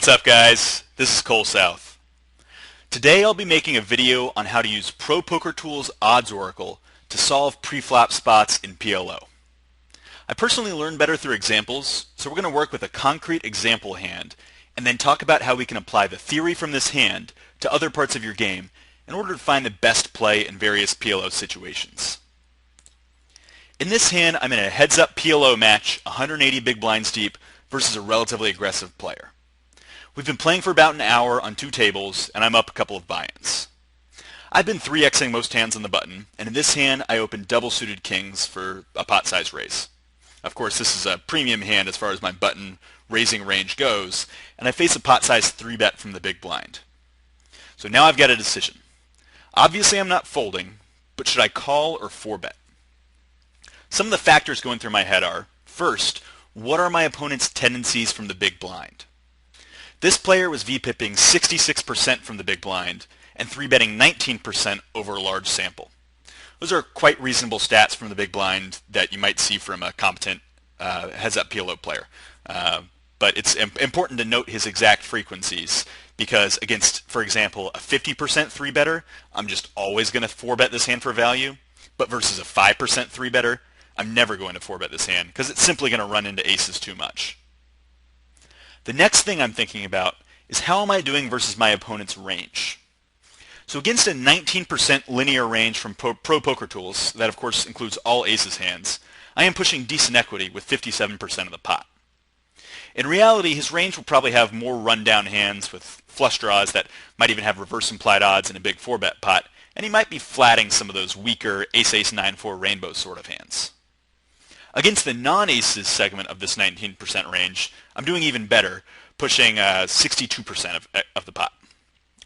What's up, guys? This is Cole South. Today I'll be making a video on how to use Pro Poker Tools Odds Oracle to solve preflop spots in PLO. I personally learn better through examples, so we're going to work with a concrete example hand and then talk about how we can apply the theory from this hand to other parts of your game in order to find the best play in various PLO situations. In this hand, I'm in a heads-up PLO match, 180 big blinds deep, versus a relatively aggressive player. We've been playing for about an hour on 2 tables, and I'm up a couple of buy-ins. I've been 3xing most hands on the button, and in this hand I opened double-suited kings for a pot size raise. Of course, this is a premium hand as far as my button raising range goes, and I face a pot size 3-bet from the big blind. So now I've got a decision. Obviously I'm not folding, but should I call or 4-bet? Some of the factors going through my head are, first, what are my opponent's tendencies from the big blind? This player was VPIPing 66% from the big blind and 3-betting 19% over a large sample. Those are quite reasonable stats from the big blind that you might see from a competent heads-up PLO player. But it's important to note his exact frequencies because against, for example, a 50% 3-better, I'm just always going to 4-bet this hand for value. But versus a 5% 3-better, I'm never going to 4-bet this hand because it's simply going to run into aces too much. The next thing I'm thinking about is how am I doing versus my opponent's range? So against a 19% linear range from Pro Poker Tools, that of course includes all aces hands, I am pushing decent equity with 57% of the pot. In reality, his range will probably have more rundown hands with flush draws that might even have reverse implied odds in a big 4-bet pot, and he might be flatting some of those weaker ace-ace-9-4 rainbow sort of hands. Against the non-aces segment of this 19% range, I'm doing even better, pushing 62% of the pot.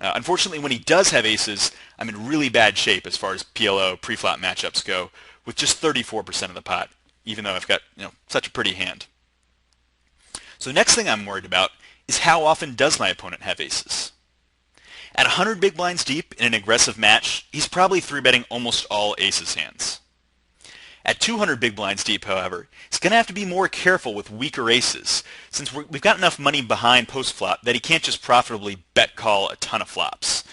Unfortunately, when he does have aces, I'm in really bad shape as far as PLO pre-flop matchups go, with just 34% of the pot, even though I've got such a pretty hand. So the next thing I'm worried about is how often does my opponent have aces? At 100 big blinds deep in an aggressive match, he's probably 3-betting almost all aces hands. At 200 big blinds deep, however, he's going to have to be more careful with weaker aces, since we've got enough money behind post-flop that he can't just profitably bet call a ton of flops.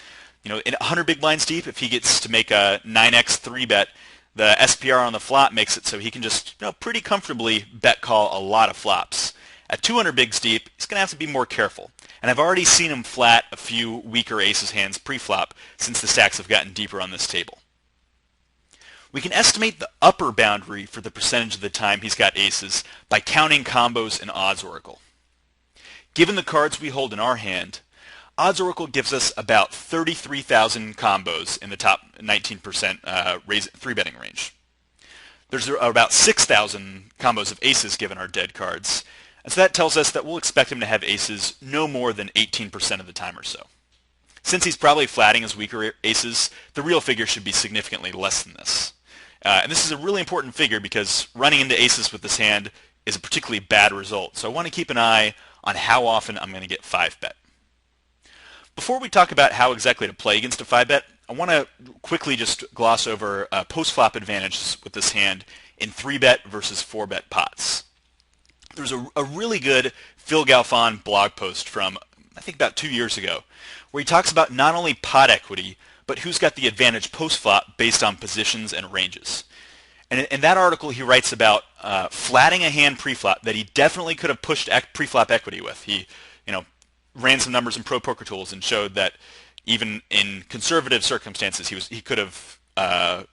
In 100 big blinds deep, if he gets to make a 9x 3-bet, the SPR on the flop makes it so he can just pretty comfortably bet call a lot of flops. At 200 bigs deep, he's going to have to be more careful, and I've already seen him flat a few weaker aces hands pre-flop since the stacks have gotten deeper on this table. We can estimate the upper boundary for the percentage of the time he's got aces by counting combos in Odds Oracle. Given the cards we hold in our hand, Odds Oracle gives us about 33,000 combos in the top 19% 3-betting range. There's about 6,000 combos of aces given our dead cards, and so that tells us that we'll expect him to have aces no more than 18% of the time or so. Since he's probably flatting his weaker aces, the real figure should be significantly less than this. And this is a really important figure because running into aces with this hand is a particularly bad result. So I want to keep an eye on how often I'm going to get 5-bet. Before we talk about how exactly to play against a 5-bet, I want to quickly just gloss over post-flop advantages with this hand in 3-bet versus 4-bet pots. There's a really good Phil Galfond blog post from, I think, about 2 years ago, where he talks about not only pot equity, but who's got the advantage post-flop based on positions and ranges. And in that article, he writes about flatting a hand pre-flop that he definitely could have pushed pre-flop equity with. He, ran some numbers in Pro Poker Tools and showed that even in conservative circumstances, he could have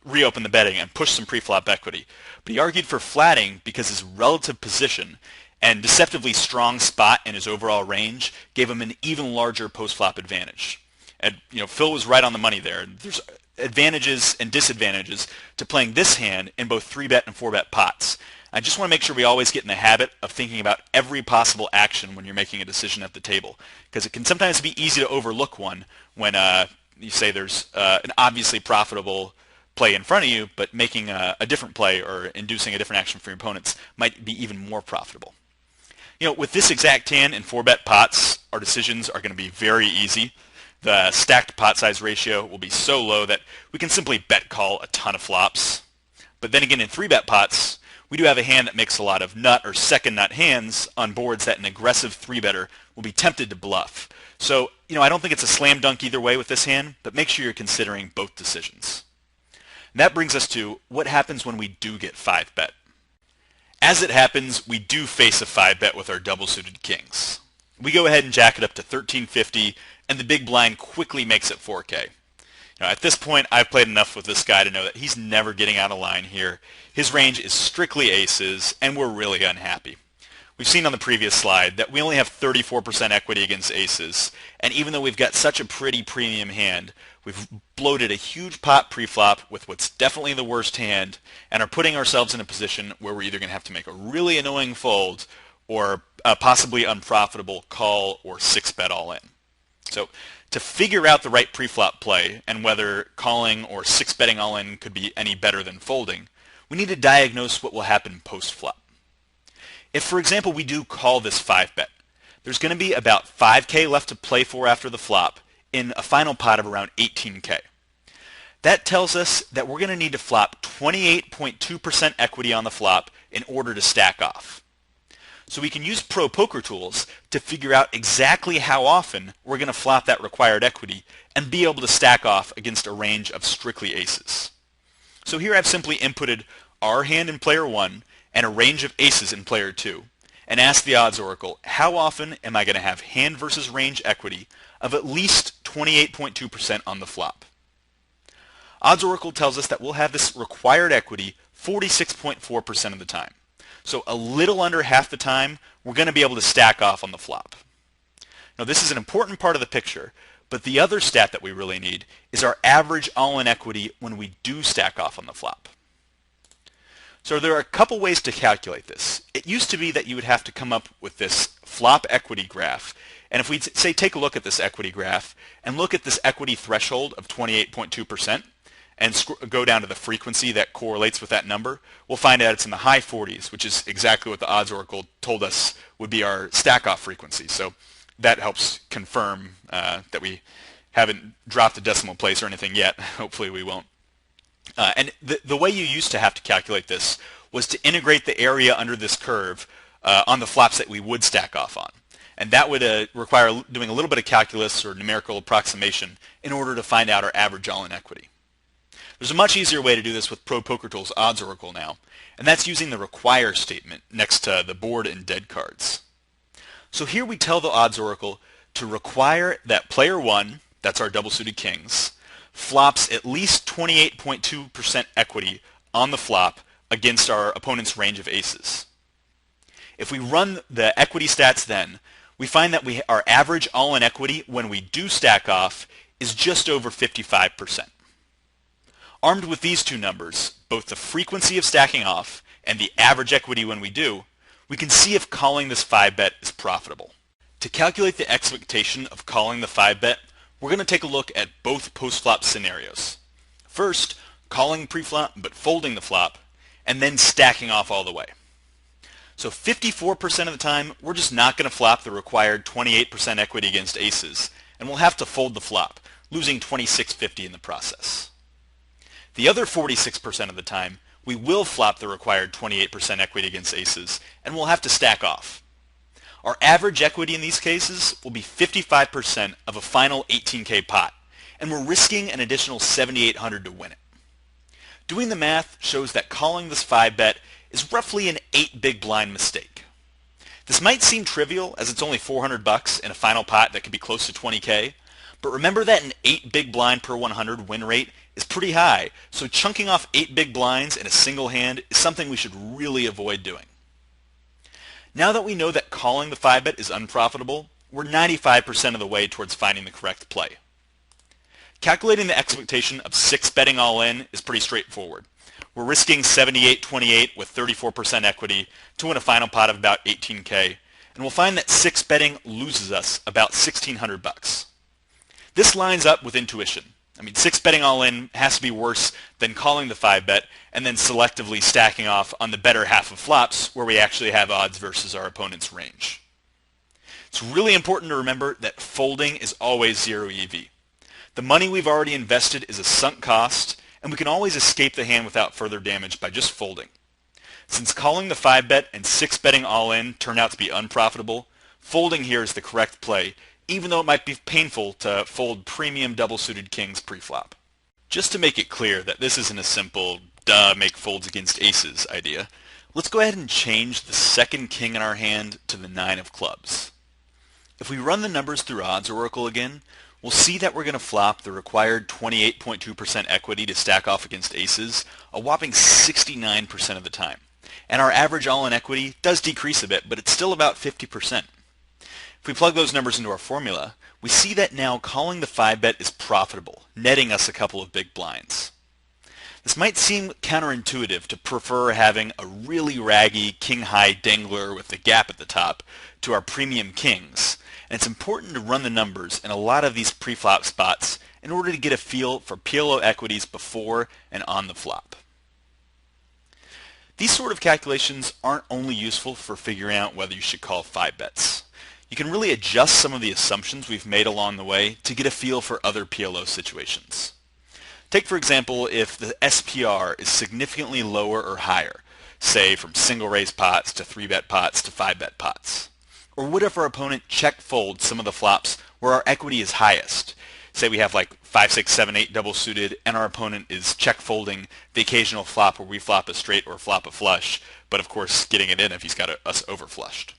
reopened the betting and pushed some pre-flop equity. But he argued for flatting because his relative position and deceptively strong spot in his overall range gave him an even larger post-flop advantage. And Phil was right on the money there. There's advantages and disadvantages to playing this hand in both 3-bet and 4-bet pots. I just want to make sure we always get in the habit of thinking about every possible action when you're making a decision at the table, because it can sometimes be easy to overlook one when you say there's an obviously profitable play in front of you, but making a different play or inducing a different action for your opponents might be even more profitable. With this exact hand in 4-bet pots, our decisions are going to be very easy. The stacked pot size ratio will be so low that we can simply bet call a ton of flops. But then again, in 3-bet pots, We do have a hand that makes a lot of nut or second nut hands on boards that an aggressive 3-better will be tempted to bluff. So, I don't think it's a slam dunk either way with this hand, but make sure you're considering both decisions. And that brings us to what happens when we do get 5-bet. As it happens, we do face a 5-bet with our double-suited kings. We go ahead and jack it up to 1350, and the big blind quickly makes it 4K. At this point, I've played enough with this guy to know that he's never getting out of line here. His range is strictly aces, and we're really unhappy. We've seen on the previous slide that we only have 34% equity against aces, and even though we've got such a pretty premium hand, we've bloated a huge pot pre-flop with what's definitely the worst hand, and are putting ourselves in a position where we're either going to have to make a really annoying fold or a possibly unprofitable call or 6-bet all in. So to figure out the right pre-flop play and whether calling or 6-betting all in could be any better than folding, we need to diagnose what will happen post-flop. If, for example, we do call this 5-bet, there's going to be about 5K left to play for after the flop in a final pot of around 18K. That tells us that we're going to need to flop 28.2% equity on the flop in order to stack off. So we can use Pro Poker Tools to figure out exactly how often we're going to flop that required equity and be able to stack off against a range of strictly aces. So here I've simply inputted our hand in player 1 and a range of aces in player 2, and asked the odds oracle, how often am I going to have hand versus range equity of at least 28.2% on the flop? Odds oracle tells us that we'll have this required equity 46.4% of the time. So a little under half the time, we're going to be able to stack off on the flop. Now this is an important part of the picture, but the other stat that we really need is our average all-in equity when we do stack off on the flop. So there are a couple ways to calculate this. It used to be that you would have to come up with this flop equity graph. And if we say take a look at this equity graph and look at this equity threshold of 28.2% and go down to the frequency that correlates with that number, we'll find out it's in the high 40s, which is exactly what the odds oracle told us would be our stack off frequency. So that helps confirm that we haven't dropped a decimal place or anything yet. Hopefully we won't. And the way you used to have to calculate this was to integrate the area under this curve on the flops that we would stack off on. And that would require doing a little bit of calculus or numerical approximation in order to find out our average all-in equity. There's a much easier way to do this with Pro Poker Tools Odds Oracle now, and that's using the require statement next to the board and dead cards. So here we tell the Odds Oracle to require that player 1, that's our double-suited kings, flops at least 28.2% equity on the flop against our opponent's range of aces. If we run the equity stats then, we find that our average all-in equity when we do stack off is just over 55%. Armed with these two numbers, both the frequency of stacking off and the average equity when we do, we can see if calling this 5-bet is profitable. To calculate the expectation of calling the 5-bet, we're going to take a look at both post-flop scenarios. First, calling pre-flop but folding the flop, and then stacking off all the way. So 54% of the time, we're just not going to flop the required 28% equity against aces, and we'll have to fold the flop, losing 26.50 in the process. The other 46% of the time, we will flop the required 28% equity against aces, and we'll have to stack off. Our average equity in these cases will be 55% of a final 18K pot, and we're risking an additional $7,800 to win it. Doing the math shows that calling this 5-bet is roughly an 8 big blind mistake. This might seem trivial as it's only $400 in a final pot that could be close to 20K, but remember that an 8 big blind per 100 win rate is pretty high, so chunking off 8 big blinds in a single hand is something we should really avoid doing. Now that we know that calling the 5-bet is unprofitable, we're 95% of the way towards finding the correct play. Calculating the expectation of 6-betting all in is pretty straightforward. We're risking 78.28 with 34% equity to win a final pot of about 18K, and we'll find that 6-betting loses us about $1,600. This lines up with intuition. 6-betting all in has to be worse than calling the 5-bet and then selectively stacking off on the better half of flops where we actually have odds versus our opponent's range. It's really important to remember that folding is always zero EV. The money we've already invested is a sunk cost, and we can always escape the hand without further damage by just folding. Since calling the 5-bet and 6-betting all-in turned out to be unprofitable, folding here is the correct play, even though it might be painful to fold premium double-suited kings pre-flop. Just to make it clear that this isn't a simple duh make folds against aces idea, let's go ahead and change the second king in our hand to the 9 of clubs. If we run the numbers through Odds Oracle again, we'll see that we're going to flop the required 28.2% equity to stack off against aces a whopping 69% of the time. And our average all-in equity does decrease a bit, but it's still about 50%. If we plug those numbers into our formula, we see that now calling the 5-bet is profitable, netting us a couple of big blinds. This might seem counterintuitive to prefer having a really raggy king-high dangler with the gap at the top to our premium kings, and it's important to run the numbers in a lot of these pre-flop spots in order to get a feel for PLO equities before and on the flop. These sort of calculations aren't only useful for figuring out whether you should call 5-bets. You can really adjust some of the assumptions we've made along the way to get a feel for other PLO situations. Take, for example, if the SPR is significantly lower or higher, say from single raise pots to 3-bet pots to 5-bet pots. Or what if our opponent check folds some of the flops where our equity is highest? Say we have like 5, 6, 7, 8 double suited and our opponent is check folding the occasional flop where we flop a straight or flop a flush, but of course getting it in if he's got us overflushed.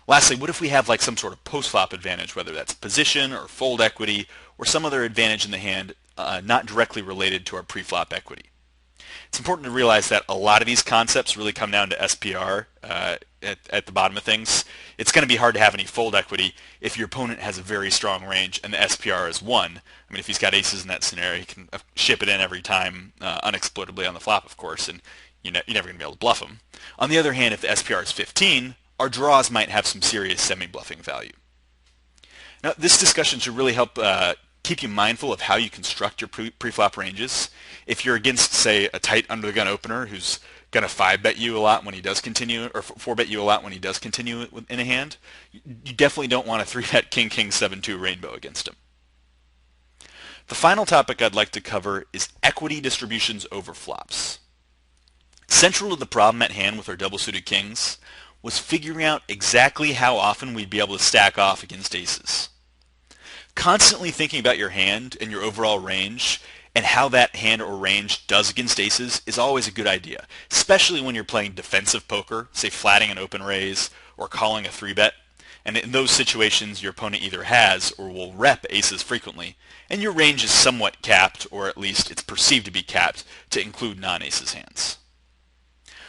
Lastly, what if we have like some sort of post-flop advantage, whether that's position or fold equity or some other advantage in the hand not directly related to our pre-flop equity? It's important to realize that a lot of these concepts really come down to SPR at the bottom of things. It's going to be hard to have any fold equity if your opponent has a very strong range and the SPR is 1. I mean, if he's got aces in that scenario, he can ship it in every time unexploitably on the flop, of course, and you're never going to be able to bluff him. On the other hand, if the SPR is 15, our draws might have some serious semi-bluffing value. Now, this discussion should really help keep you mindful of how you construct your pre-flop ranges. If you're against, say, a tight under-the-gun opener who's going to 5-bet you a lot when he does continue, or 4-bet you a lot when he does continue in a hand, you definitely don't want a 3-bet king-king 7-2 rainbow against him. The final topic I'd like to cover is equity distributions over flops. Central to the problem at hand with our double-suited kings was figuring out exactly how often we'd be able to stack off against aces. Constantly thinking about your hand and your overall range and how that hand or range does against aces is always a good idea, especially when you're playing defensive poker, say flatting an open raise or calling a 3-bet. And in those situations, your opponent either has or will rep aces frequently, and your range is somewhat capped, or at least it's perceived to be capped, to include non-aces hands.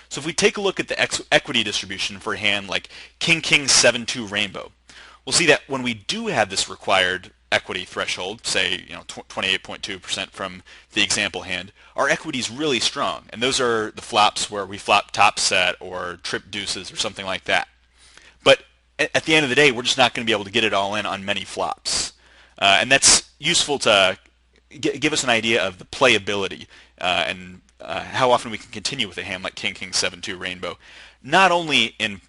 So if we take a look at the equity distribution for a hand like king-king 7-2 rainbow, we'll see that when we do have this required equity threshold, say 28.2% from the example hand, our equity is really strong, and those are the flops where we flop top set or trip deuces or something like that. But at the end of the day, we're just not going to be able to get it all in on many flops, and that's useful to give us an idea of the playability and how often we can continue with a hand like king-king 7-2 rainbow, not only in,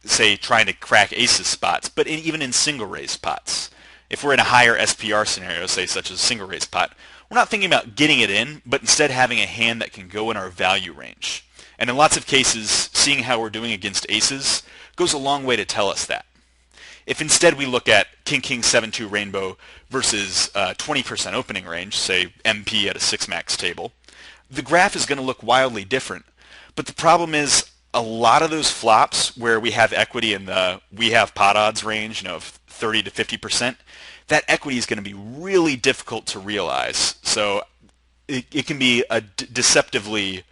say, trying to crack aces spots, but even in single raise pots. If we're in a higher SPR scenario, say such as a single raise pot, we're not thinking about getting it in, but instead having a hand that can go in our value range. And in lots of cases, seeing how we're doing against aces goes a long way to tell us that. If instead we look at king-king 7-2 rainbow versus 20% opening range, say MP at a 6-max table, the graph is going to look wildly different. But the problem is a lot of those flops where we have equity in the we have pot odds range, of 30 to 50%, that equity is going to be really difficult to realize. So it can be a deceptively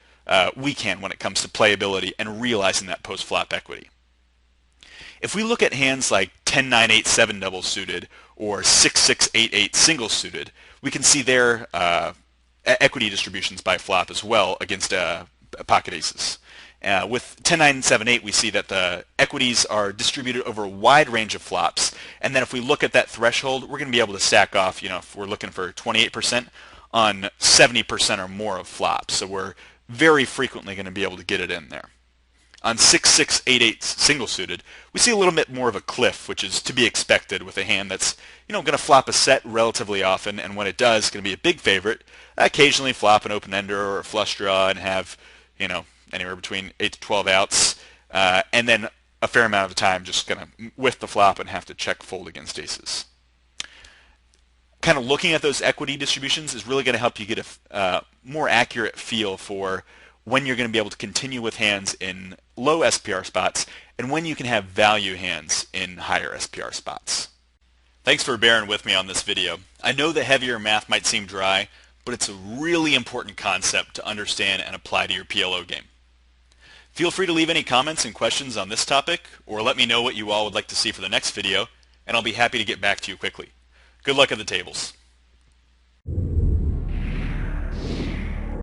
weak hand when it comes to playability and realizing that post-flop equity. If we look at hands like 10-9-8-7 double suited or 6-6-8-8 single suited, we can see their equity distributions by flop as well against pocket aces. With 10-9-7-8, we see that the equities are distributed over a wide range of flops, and then if we look at that threshold, we're going to be able to stack off, if we're looking for 28%, on 70% or more of flops. So we're very frequently going to be able to get it in there. On 6-6-8-8 single suited, we see a little bit more of a cliff, which is to be expected with a hand that's going to flop a set relatively often, and when it does, it's going to be a big favorite. Occasionally flop an open ender or a flush draw and have anywhere between 8 to 12 outs, and then a fair amount of time just going to whiff the flop and have to check fold against aces. Kind of looking at those equity distributions is really going to help you get a more accurate feel for when you're going to be able to continue with hands in low SPR spots and when you can have value hands in higher SPR spots. Thanks for bearing with me on this video. I know the heavier math might seem dry, but it's a really important concept to understand and apply to your PLO game. Feel free to leave any comments and questions on this topic, or let me know what you all would like to see for the next video, and I'll be happy to get back to you quickly. Good luck at the tables.